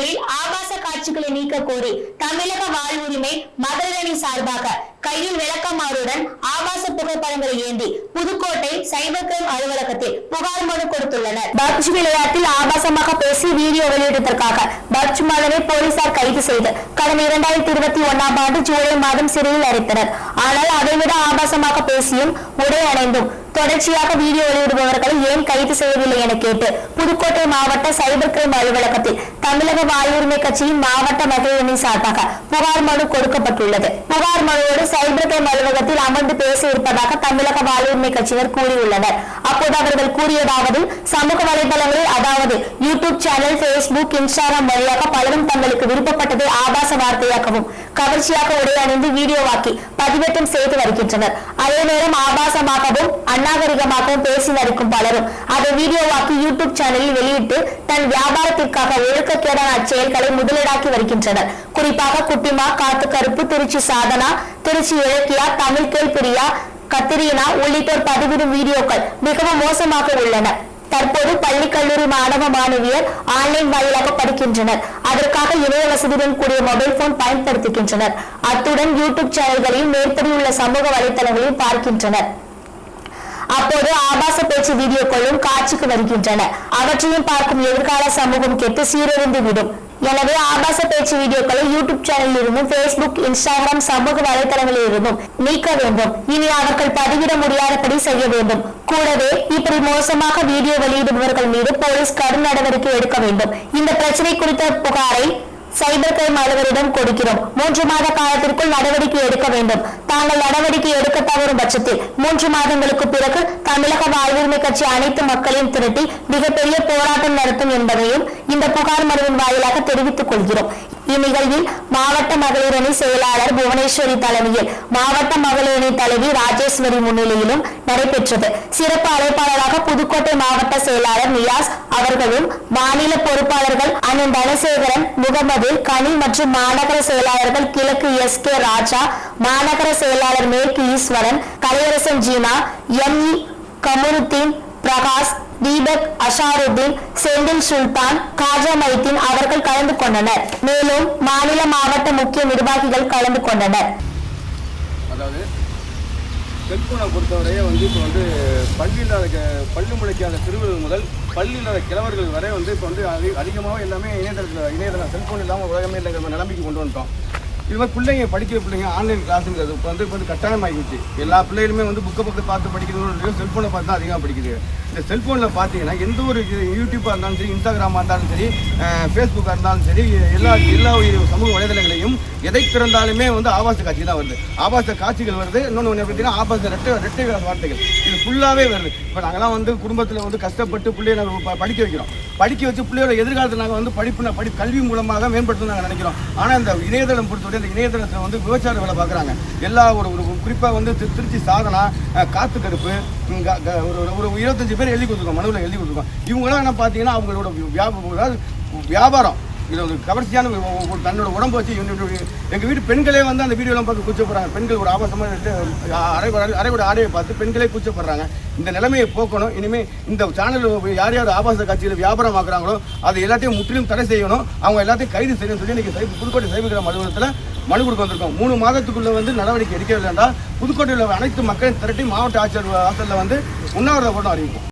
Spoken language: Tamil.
வலைத்தளங்களில் ஆபாச காட்சிகளை நீக்க கோரி தமிழக வாழ்வுரிமை மகளிரணி சார்பாக கையில் விளக்கமாறுடன் ஆபாச புகைப்படங்களை ஏந்தி புதுக்கோட்டை சைபர் கிரைம் அலுவலகத்தில் புகார் மனு கொடுத்துள்ளனர். பப்ஜி விளையாட்டில் ஆபாசமாக பேசி வீடியோ வெளியிட்டதற்காக பப்ஜி மகனை போலீசார் கைது செய்து கடந்த 2021ஆம் ஆண்டு ஜூலை மாதம் சிறையில் அடைத்தனர். ஆனால் அதைவிட ஆபாசமாக பேசியும் உடை அணிந்தும் தொடர்ச்சியாக வீடியோ வெளியிடுபவர்களை ஏன் கைது செய்யவில்லை என கேட்டு புதுக்கோட்டை மாவட்ட சைபர் கிரைம் அலுவலகத்தில் தமிழக வாழ்வுரிமை கட்சியின் மாவட்ட மகளிரணி சார்பாக புகார் மனு கொடுக்கப்பட்டுள்ளது. புகார் மனுவோடு சைபர் கிரைம் அலுவலகத்தில் அமர்ந்து பேச இருப்பதாக தமிழக வாழ்வுரிமை கட்சியினர் கூறியுள்ளனர். அப்போது அவர்கள் கூறியதாவது, சமூக வலைதளங்களில் அதாவது யூடியூப் சேனல், பேஸ்புக், இன்ஸ்டாகிராம் வழியாக பலரும் தங்களுக்கு விருப்பப்பட்டதை ஆபாச வார்த்தையாகவும் கவர்ச்சியாக உடை அணிந்து வீடியோவாக்கி பதிவேற்றம் செய்து வருகின்றனர். அதே நேரம் ஆபாசமாகவும் அநாகரிகமாகவும் பேசி நடிக்கும் பலரும் அதை வீடியோவாக்கி யூடியூப் சேனலில் வெளியிட்டு தன் வியாபாரத்திற்காக ஒழுக்கக்கேடான அச்செயல்களை முதலீடாக்கி வருகின்றனர். குறிப்பாக குட்டிமா, காத்து கருப்பு, திருச்சி சாதனா, திருச்சி இலக்கியா, தமிழ்கேள் பிரியா, கத்திரீனா உள்ளிட்டோர் பதிவிடும் வீடியோக்கள் மிகவும் மோசமாக உள்ளன. தற்போது பள்ளி கல்லூரி மாணவ மாணவியர் ஆன்லைன் வாயிலாக படிக்கின்றனர். அதற்காக இணைய வசதியுடன் கூடிய மொபைல் போன் பயன்படுத்துகின்றனர். அத்துடன் யூடியூப் சேனல்களையும் மேற்படி உள்ள சமூக வலைதளங்களையும் பார்க்கின்றனர். அப்போது ஆபாச பேச்சு வீடியோக்களும் காட்சிக்கு வருகின்றன. அவற்றையும் பார்க்கும் எதிர்கால சமூகம் கெட்டு சீரழிந்து விடும். எனவே ஆபாச பேச்சு வீடியோக்களை யூடியூப் சேனலில் இருந்தும், பேஸ்புக், இன்ஸ்டாகிராம் சமூக வலைதளங்களில் இருந்தும் நீக்க வேண்டும். இனி அவர்கள் பதிவிட முடியாதபடி செய்ய வேண்டும். கூடவே இப்படி மோசமாக வீடியோ வெளியிடுபவர்கள் மீது போலீஸ் கடும் நடவடிக்கை எடுக்க வேண்டும். இந்த பிரச்சனை குறித்த புகாரை சைபர் கிரைம் அலுவலரிடம் கொடுக்கிறோம். 3 மாத காலத்திற்குள் நடவடிக்கை எடுக்க வேண்டும். தாங்கள் நடவடிக்கை எடுக்க தவறும் பட்சத்தில் 3 மாதங்களுக்கு பிறகு தமிழக வாழ்வுரிமை கட்சி அனைத்து மக்களையும் திரட்டி மிகப்பெரிய போராட்டம் நடத்தும் என்பதையும் இந்த புகார் மனுவின் வாயிலாக தெரிவித்துக் கொள்கிறோம். இந்நிகழ்வில் மாவட்ட மகளிரணி செயலாளர் புவனேஸ்வரி தலைமையில் மாவட்ட மகளிரணி தலைவி ராஜேஸ்வரி முன்னிலையிலும் நடைபெற்றது. சிறப்பு அழைப்பாளராக புதுக்கோட்டை மாவட்ட செயலாளர் நியாஸ் அவர்களும், மாநில பொறுப்பாளர்கள் அண்ணன் தனசேகரன், முகமது, கனி மற்றும் மாநகர செயலாளர்கள் கிழக்கு SK ராஜா, மாநகர செயலாளர் மேற்கு ஈஸ்வரன், கலையரசன் ஜீனா, ME கமருத்தீன், பிரகாஷ், தீபக், அஷாருதீன், செந்தில் சுல்தான், காஜா மைதீன் அவர்கள் கலந்து கொண்டனர். மேலும் மாநில மாவட்ட முக்கிய நிர்வாகிகள் கலந்து கொண்டனர். அதாவது செல்போனை பொறுத்தவரையே இப்போ பள்ளி முளைக்காத சிறுவர்கள் முதல் பள்ளி இல்லாத கிழவர்கள் வரை இப்போ அதிகமாக எல்லாமே இணையதளம் செல்போன் இல்லாமல் உலகமே இல்லைங்கிற நிலைமைக்கு கொண்டு வந்துட்டோம். இது மாதிரி பிள்ளைங்க படிக்கிற பிள்ளைங்க ஆன்லைன் கிளாஸுங்கிறது இப்போ கட்டாயமாகிடுச்சு. எல்லா பிள்ளைகளுமே புக்கை பார்த்து படிக்கிறது, செல்ஃபோனை பார்த்து தான் அதிகமாக படிக்குது. இந்த செல்ஃபோனில் பார்த்தீங்கன்னா எந்த ஒரு யூடியூப்பாக இருந்தாலும் சரி, இன்ஸ்டாகிராமாக இருந்தாலும் சரி, ஃபேஸ்புக்காக இருந்தாலும் சரி, எல்லா சமூக வலைதளங்களையும் எதை திறந்தாலுமே ஆபாச காட்சி தான் வருது. ஆபாச காட்சிகள் வருது. இன்னொன்று பார்த்தீங்கன்னா ஆபாச ரெட்டை வார்த்தைகள் இது ஃபுல்லாகவே வருது. இப்போ நாங்கள்லாம் குடும்பத்தில் கஷ்டப்பட்டு பிள்ளைகளை படிக்க வைக்கிறோம். படிக்க வச்சு பிள்ளையோட எதிர்காலத்தில் நாங்கள் கல்வி மூலமாக மேம்படுத்தணும் நாங்கள் நினைக்கிறோம். ஆனால் இந்த இணையதளம் பொறுத்தவரை இந்த இணையதளத்தில் விபச்சார வேலை பார்க்குறாங்க. எல்லா ஒரு குறிப்பாக திருச்சி சாதனா, காத்து கருப்பு, ஒரு 25 பேர் எழுதி கொடுத்துருக்கோம், மனுவில் எழுதி கொடுத்துருக்கோம். இவங்களாம் என்ன பார்த்தீங்கன்னா அவங்களோட வியாபாரம் இது கவர்ச்சியான தன்னோட உடம்பு வச்சு எங்கள் வீட்டு பெண்களே அந்த வீடியோலாம் பார்த்து கூச்சப்படுறாங்க. பெண்கள் ஒரு ஆபாசமாக அரையோட ஆடையை பார்த்து பெண்களே கூச்சப்படுறாங்க. இந்த நிலைமையை போக்கணும். இனிமேல் இந்த சேனல் யார் யார் ஆபாச காட்சியில் வியாபாரம் ஆக்குறாங்களோ அது எல்லாத்தையும் முற்றிலும் தடை செய்யணும். அவங்க எல்லாத்தையும் கைது செய்யணும்னு சொல்லி இன்றைக்கி புதுக்கோட்டை சைபர் கிரைம் அலுவலகத்தில் மனு கொடுக்க வந்திருக்கோம். 3 மாதத்துக்குள்ளே நடவடிக்கை எடுக்கவில்லை என்றால் புதுக்கோட்டையில் அனைத்து மக்களையும் திரட்டி மாவட்ட ஆட்சியர் வாசலில் உண்ணாவிரத போராட்டம் அறிவிப்போம்.